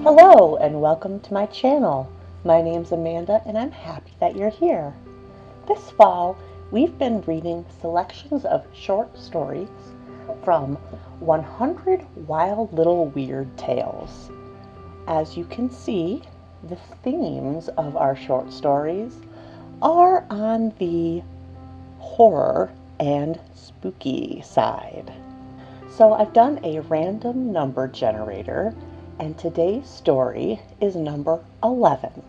Hello and welcome to my channel. My name's Amanda and I'm happy that you're here. This fall, we've been reading selections of short stories from 100 Wild Little Weird Tales. As you can see, the themes of our short stories are on the horror and spooky side. So I've done a random number generator, and today's story is number 11.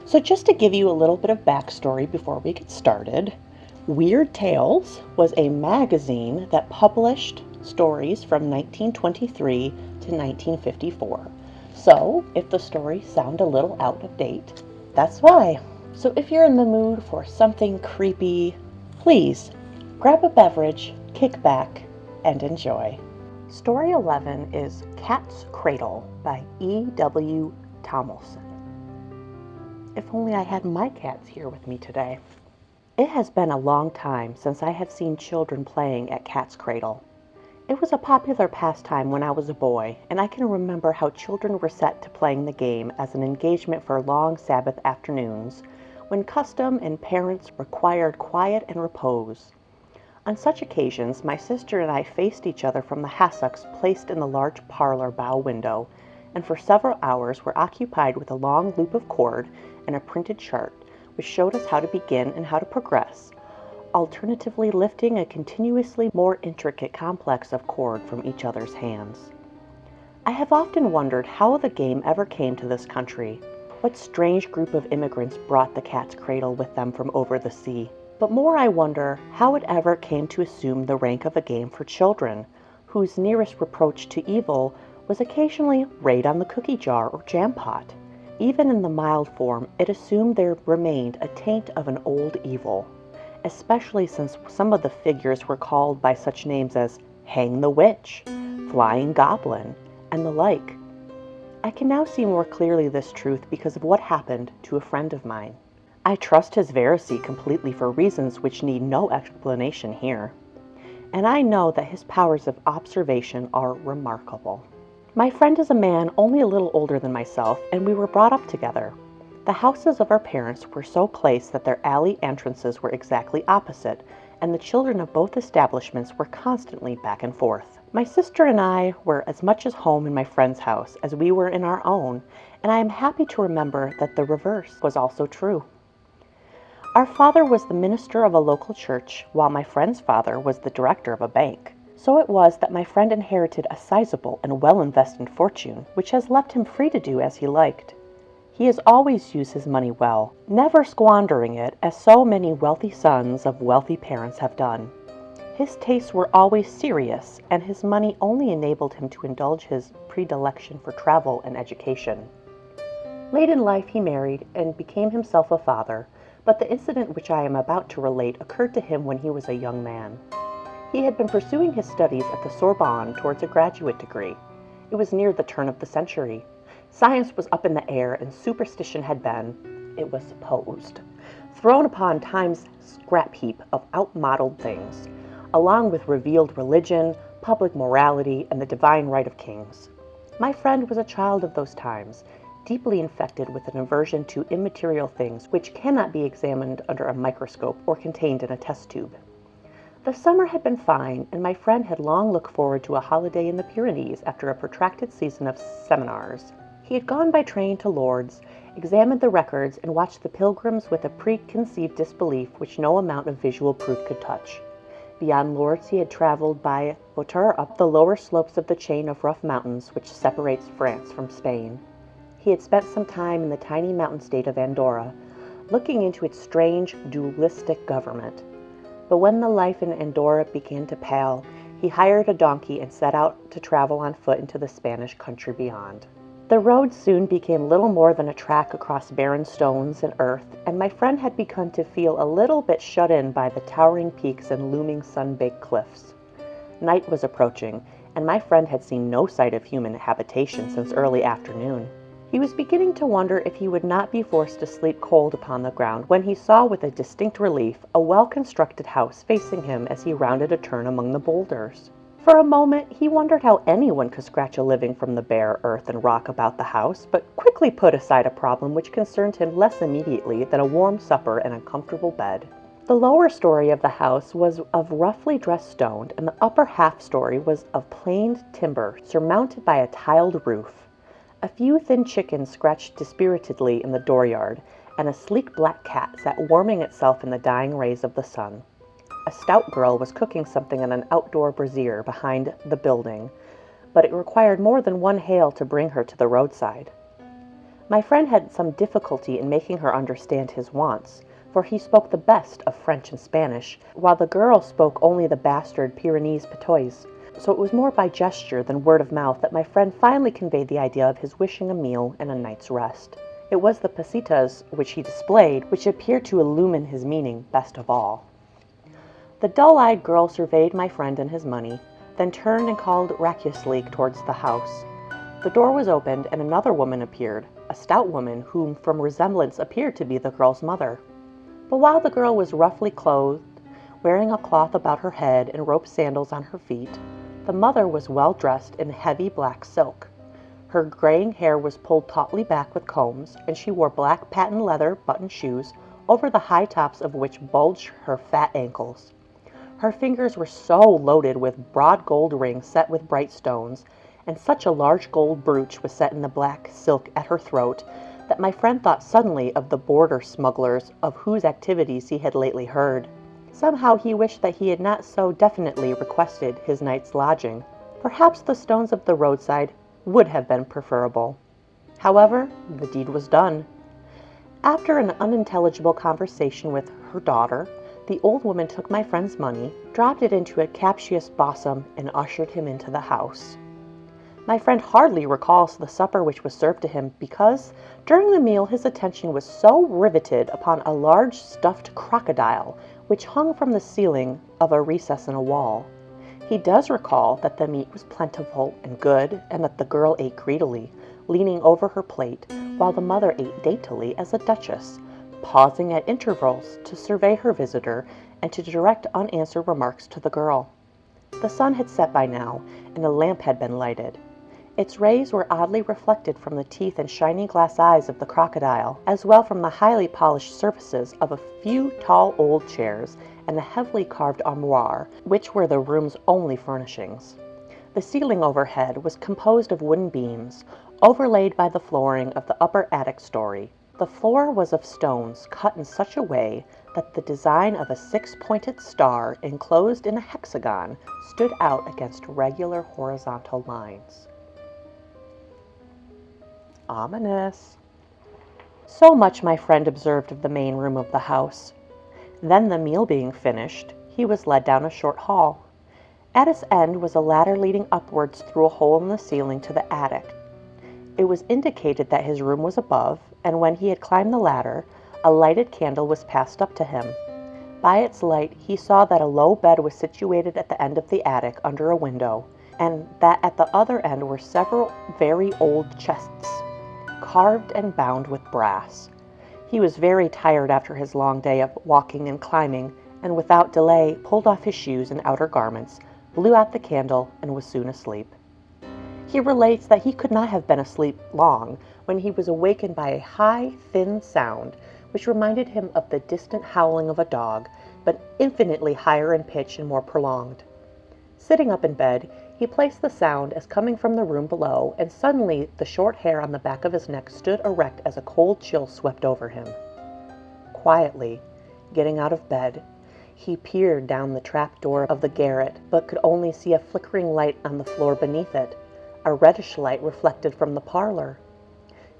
So just to give you a little bit of backstory before we get started, Weird Tales was a magazine that published stories from 1923 to 1954. So if the stories sound a little out of date, that's why. So if you're in the mood for something creepy, please grab a beverage, kick back, and enjoy. Story 11 is Cat's Cradle by E.W. Tomlinson. If only I had my cats here with me today. It has been a long time since I have seen children playing at Cat's Cradle. It was a popular pastime when I was a boy, and I can remember how children were set to playing the game as an engagement for long Sabbath afternoons, when custom and parents required quiet and repose. On such occasions, my sister and I faced each other from the hassocks placed in the large parlor bow window, and for several hours were occupied with a long loop of cord and a printed chart, which showed us how to begin and how to progress, alternatively lifting a continuously more intricate complex of cord from each other's hands. I have often wondered how the game ever came to this country. What strange group of immigrants brought the Cat's Cradle with them from over the sea? But more I wonder how it ever came to assume the rank of a game for children, whose nearest reproach to evil was occasionally raid on the cookie jar or jam pot. Even in the mild form, it assumed there remained a taint of an old evil, especially since some of the figures were called by such names as Hang the Witch, Flying Goblin, and the like. I can now see more clearly this truth because of what happened to a friend of mine. I trust his veracy completely for reasons which need no explanation here, and I know that his powers of observation are remarkable. My friend is a man only a little older than myself, and we were brought up together. The houses of our parents were so placed that their alley entrances were exactly opposite, and the children of both establishments were constantly back and forth. My sister and I were as much at home in my friend's house as we were in our own, and I am happy to remember that the reverse was also true. Our father was the minister of a local church, while my friend's father was the director of a bank. So it was that my friend inherited a sizable and well-invested fortune, which has left him free to do as he liked. He has always used his money well, never squandering it as so many wealthy sons of wealthy parents have done. His tastes were always serious, and his money only enabled him to indulge his predilection for travel and education. Late in life he married and became himself a father, but the incident which I am about to relate occurred to him when he was a young man. He had been pursuing his studies at the Sorbonne towards a graduate degree. It was near the turn of the century. Science was up in the air, and superstition had been, it was supposed, thrown upon time's scrap heap of outmodelled things, along with revealed religion, public morality, and the divine right of kings. My friend was a child of those times, deeply infected with an aversion to immaterial things which cannot be examined under a microscope or contained in a test tube. The summer had been fine, and my friend had long looked forward to a holiday in the Pyrenees after a protracted season of seminars. He had gone by train to Lourdes, examined the records, and watched the pilgrims with a preconceived disbelief which no amount of visual proof could touch. Beyond Lourdes he had traveled by Voiture up the lower slopes of the chain of rough mountains which separates France from Spain. He had spent some time in the tiny mountain state of Andorra, looking into its strange, dualistic government. But when the life in Andorra began to pall, he hired a donkey and set out to travel on foot into the Spanish country beyond. The road soon became little more than a track across barren stones and earth, and my friend had begun to feel a little bit shut in by the towering peaks and looming sun-baked cliffs. Night was approaching, and my friend had seen no sight of human habitation since early afternoon. He was beginning to wonder if he would not be forced to sleep cold upon the ground when he saw with a distinct relief a well-constructed house facing him as he rounded a turn among the boulders. For a moment, he wondered how anyone could scratch a living from the bare earth and rock about the house, but quickly put aside a problem which concerned him less immediately than a warm supper and a comfortable bed. The lower story of the house was of roughly dressed stone, and the upper half story was of planed timber, surmounted by a tiled roof. A few thin chickens scratched dispiritedly in the dooryard, and a sleek black cat sat warming itself in the dying rays of the sun. A stout girl was cooking something in an outdoor brazier behind the building, but it required more than one hail to bring her to the roadside. My friend had some difficulty in making her understand his wants, for he spoke the best of French and Spanish, while the girl spoke only the bastard Pyrenees patois, so it was more by gesture than word of mouth that my friend finally conveyed the idea of his wishing a meal and a night's rest. It was the pesetas which he displayed which appeared to illumine his meaning best of all. The dull-eyed girl surveyed my friend and his money, then turned and called raucously towards the house. The door was opened, and another woman appeared, a stout woman whom from resemblance appeared to be the girl's mother. But while the girl was roughly clothed, wearing a cloth about her head and rope sandals on her feet, the mother was well dressed in heavy black silk. Her graying hair was pulled tautly back with combs, and she wore black patent leather button shoes, over the high tops of which bulged her fat ankles. Her fingers were so loaded with broad gold rings set with bright stones, and such a large gold brooch was set in the black silk at her throat, that my friend thought suddenly of the border smugglers of whose activities he had lately heard. Somehow he wished that he had not so definitely requested his night's lodging. Perhaps the stones of the roadside would have been preferable. However, the deed was done. After an unintelligible conversation with her daughter, the old woman took my friend's money, dropped it into a captious bosom, and ushered him into the house. My friend hardly recalls the supper which was served to him because, during the meal, his attention was so riveted upon a large stuffed crocodile which hung from the ceiling of a recess in a wall. He does recall that the meat was plentiful and good, and that the girl ate greedily, leaning over her plate, while the mother ate daintily as a duchess, pausing at intervals to survey her visitor and to direct unanswered remarks to the girl. The sun had set by now, and a lamp had been lighted. Its rays were oddly reflected from the teeth and shiny glass eyes of the crocodile, as well from the highly polished surfaces of a few tall old chairs and the heavily carved armoire, which were the room's only furnishings. The ceiling overhead was composed of wooden beams, overlaid by the flooring of the upper attic story. The floor was of stones cut in such a way that the design of a six-pointed star enclosed in a hexagon stood out against regular horizontal lines. Ominous. So much my friend observed of the main room of the house. Then, the meal being finished, he was led down a short hall. At its end was a ladder leading upwards through a hole in the ceiling to the attic. It was indicated that his room was above, and when he had climbed the ladder, a lighted candle was passed up to him. By its light, he saw that a low bed was situated at the end of the attic under a window, and that at the other end were several very old chests, carved and bound with brass. He was very tired after his long day of walking and climbing, and without delay pulled off his shoes and outer garments, blew out the candle, and was soon asleep. He relates that he could not have been asleep long when he was awakened by a high, thin sound, which reminded him of the distant howling of a dog, but infinitely higher in pitch and more prolonged. Sitting up in bed, he placed the sound as coming from the room below, and suddenly the short hair on the back of his neck stood erect as a cold chill swept over him. Quietly, getting out of bed, he peered down the trap door of the garret, but could only see a flickering light on the floor beneath it, a reddish light reflected from the parlor.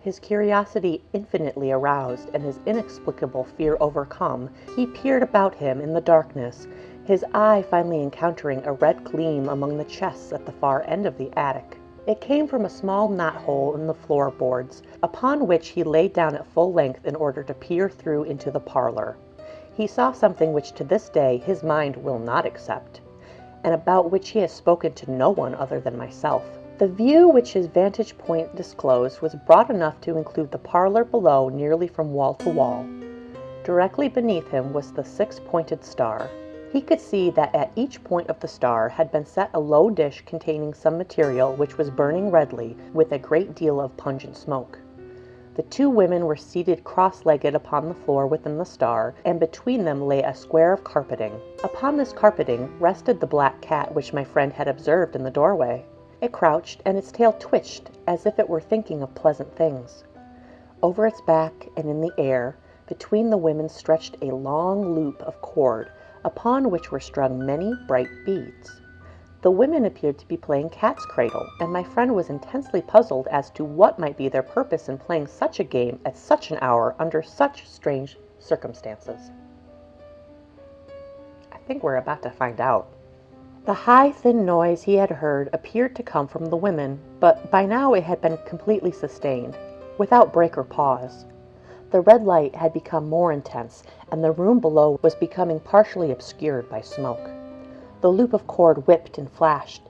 His curiosity infinitely aroused, and his inexplicable fear overcome, he peered about him in the darkness, his eye finally encountering a red gleam among the chests at the far end of the attic. It came from a small knothole in the floorboards, upon which he lay down at full length in order to peer through into the parlor. He saw something which to this day his mind will not accept, and about which he has spoken to no one other than myself. The view which his vantage point disclosed was broad enough to include the parlor below nearly from wall to wall. Directly beneath him was the six-pointed star. He could see that at each point of the star had been set a low dish containing some material which was burning redly with a great deal of pungent smoke. The two women were seated cross-legged upon the floor within the star, and between them lay a square of carpeting. Upon this carpeting rested the black cat which my friend had observed in the doorway. It crouched, and its tail twitched as if it were thinking of pleasant things. Over its back and in the air, between the women stretched a long loop of cord, upon which were strung many bright beads. The women appeared to be playing cat's cradle, and my friend was intensely puzzled as to what might be their purpose in playing such a game at such an hour under such strange circumstances. I think we're about to find out. The high, thin noise he had heard appeared to come from the women, but by now it had been completely sustained, without break or pause. The red light had become more intense, and the room below was becoming partially obscured by smoke. The loop of cord whipped and flashed,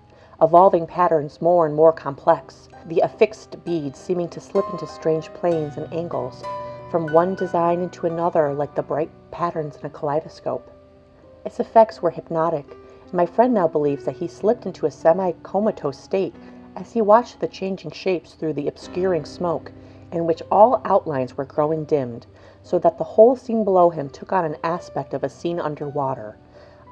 evolving patterns more and more complex, the affixed beads seeming to slip into strange planes and angles, from one design into another like the bright patterns in a kaleidoscope. Its effects were hypnotic, and my friend now believes that he slipped into a semi-comatose state as he watched the changing shapes through the obscuring smoke, in which all outlines were growing dimmed, so that the whole scene below him took on an aspect of a scene underwater,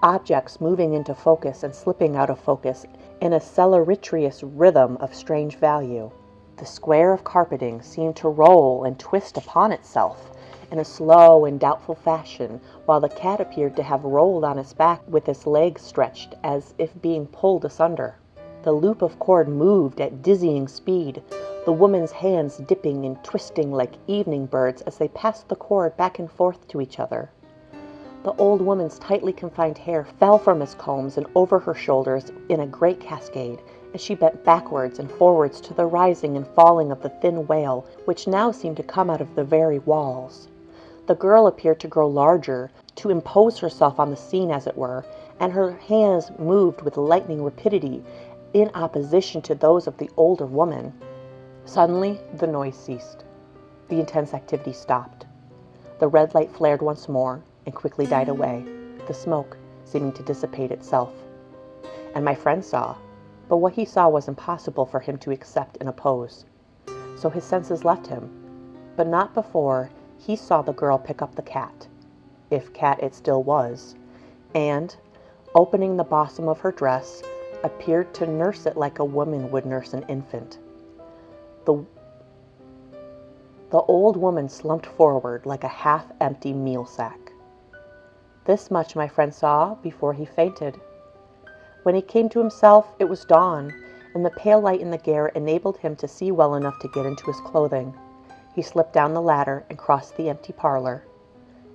objects moving into focus and slipping out of focus in a celeritrious rhythm of strange value. The square of carpeting seemed to roll and twist upon itself in a slow and doubtful fashion, while the cat appeared to have rolled on its back with its legs stretched as if being pulled asunder. The loop of cord moved at dizzying speed, the woman's hands dipping and twisting like evening birds as they passed the cord back and forth to each other. The old woman's tightly confined hair fell from its combs and over her shoulders in a great cascade as she bent backwards and forwards to the rising and falling of the thin wail, which now seemed to come out of the very walls. The girl appeared to grow larger, to impose herself on the scene as it were, and her hands moved with lightning rapidity in opposition to those of the older woman. Suddenly, the noise ceased. The intense activity stopped. The red light flared once more and quickly died away, the smoke seeming to dissipate itself. And my friend saw, but what he saw was impossible for him to accept and oppose. So his senses left him, but not before he saw the girl pick up the cat, if cat it still was, and, opening the bosom of her dress, appeared to nurse it like a woman would nurse an infant. The old woman slumped forward like a half-empty meal sack. This much my friend saw before he fainted. When he came to himself, it was dawn, and the pale light in the garret enabled him to see well enough to get into his clothing. He slipped down the ladder and crossed the empty parlor.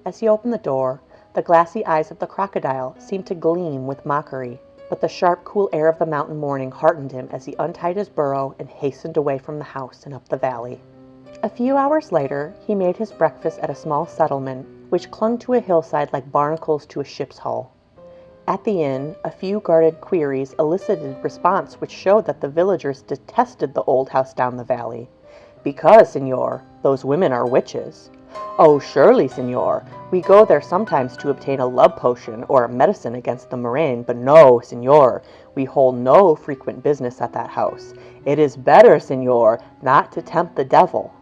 As he opened the door, the glassy eyes of the crocodile seemed to gleam with mockery, but the sharp, cool air of the mountain morning heartened him as he untied his burro and hastened away from the house and up the valley. A few hours later, he made his breakfast at a small settlement, which clung to a hillside like barnacles to a ship's hull. At the inn, a few guarded queries elicited response which showed that the villagers detested the old house down the valley. "Because, senor, those women are witches." "Oh, surely, senor, we go there sometimes to obtain a love potion or a medicine against the murrain, but no, senor, we hold no frequent business at that house. It is better, senor, not to tempt the devil."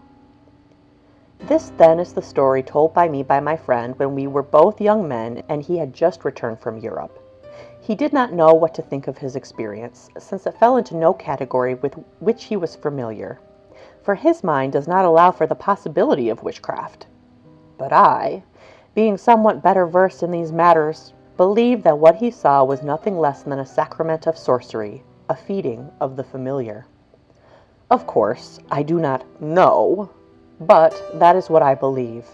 This, then, is the story told by me by my friend when we were both young men and he had just returned from Europe. He did not know what to think of his experience, since it fell into no category with which he was familiar, for his mind does not allow for the possibility of witchcraft. But I, being somewhat better versed in these matters, believed that what he saw was nothing less than a sacrament of sorcery, a feeding of the familiar. Of course, I do not know, but that is what I believe.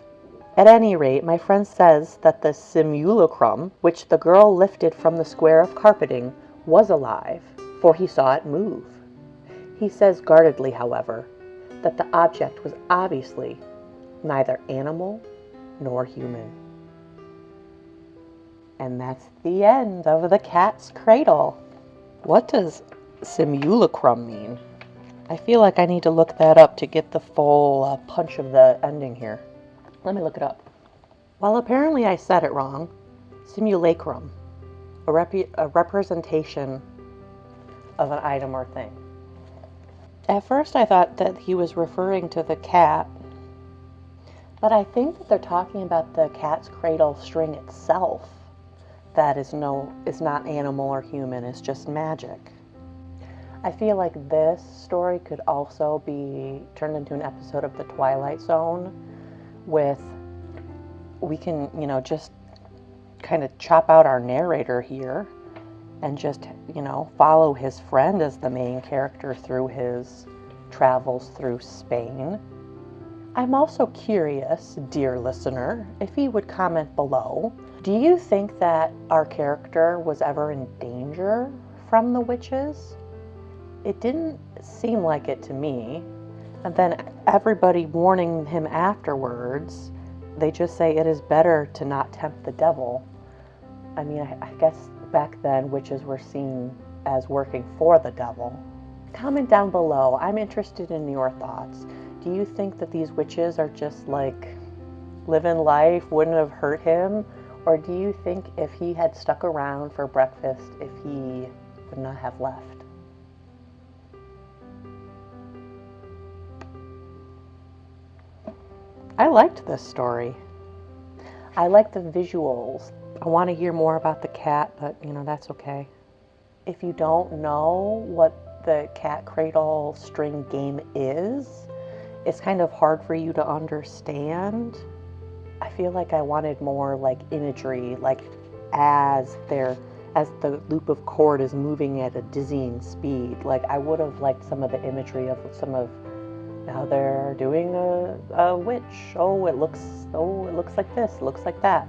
At any rate, my friend says that the simulacrum, which the girl lifted from the square of carpeting, was alive, for he saw it move. He says guardedly, however, that the object was obviously neither animal nor human. And that's the end of The Cat's Cradle. What does simulacrum mean? I feel like I need to look that up to get the full punch of the ending here. Let me look it up. Well, apparently I said it wrong. Simulacrum. a representation of an item or thing. At first I thought that he was referring to the cat, but I think that they're talking about the cat's cradle string itself. That is not animal or human, it's just magic. I feel like this story could also be turned into an episode of The Twilight Zone we can, just kind of chop out our narrator here and just, follow his friend as the main character through his travels through Spain. I'm also curious, dear listener, if you would comment below. Do you think that our character was ever in danger from the witches? It didn't seem like it to me. And then everybody warning him afterwards, they just say it is better to not tempt the devil. I mean, I guess back then witches were seen as working for the devil. Comment down below. I'm interested in your thoughts. Do you think that these witches are just like living life, wouldn't have hurt him? Or do you think if he had stuck around for breakfast, if he would not have left? I liked this story. I like the visuals. I want to hear more about the cat, but that's okay. If you don't know what the cat cradle string game is, it's kind of hard for you to understand. I feel like I wanted more like imagery, like as the loop of cord is moving at a dizzying speed. Like I would have liked some of the imagery of now they're doing a witch. It looks like this, it looks like that.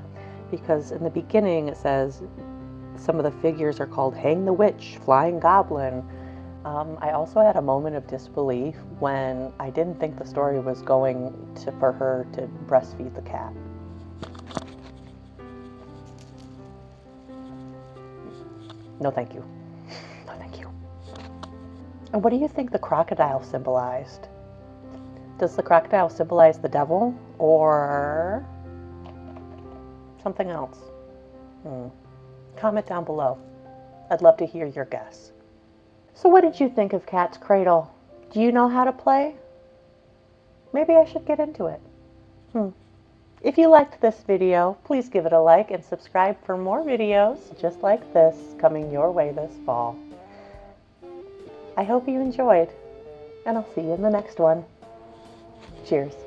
Because in the beginning it says some of the figures are called Hang the Witch, Flying Goblin. I also had a moment of disbelief when I didn't think the story was going for her to breastfeed the cat. No thank you. No thank you. And what do you think the crocodile symbolized? Does the crocodile symbolize the devil or something else? Comment down below. I'd love to hear your guess. So what did you think of Cat's Cradle? Do you know how to play? Maybe I should get into it. If you liked this video, please give it a like and subscribe for more videos just like this coming your way this fall. I hope you enjoyed, and I'll see you in the next one. Cheers.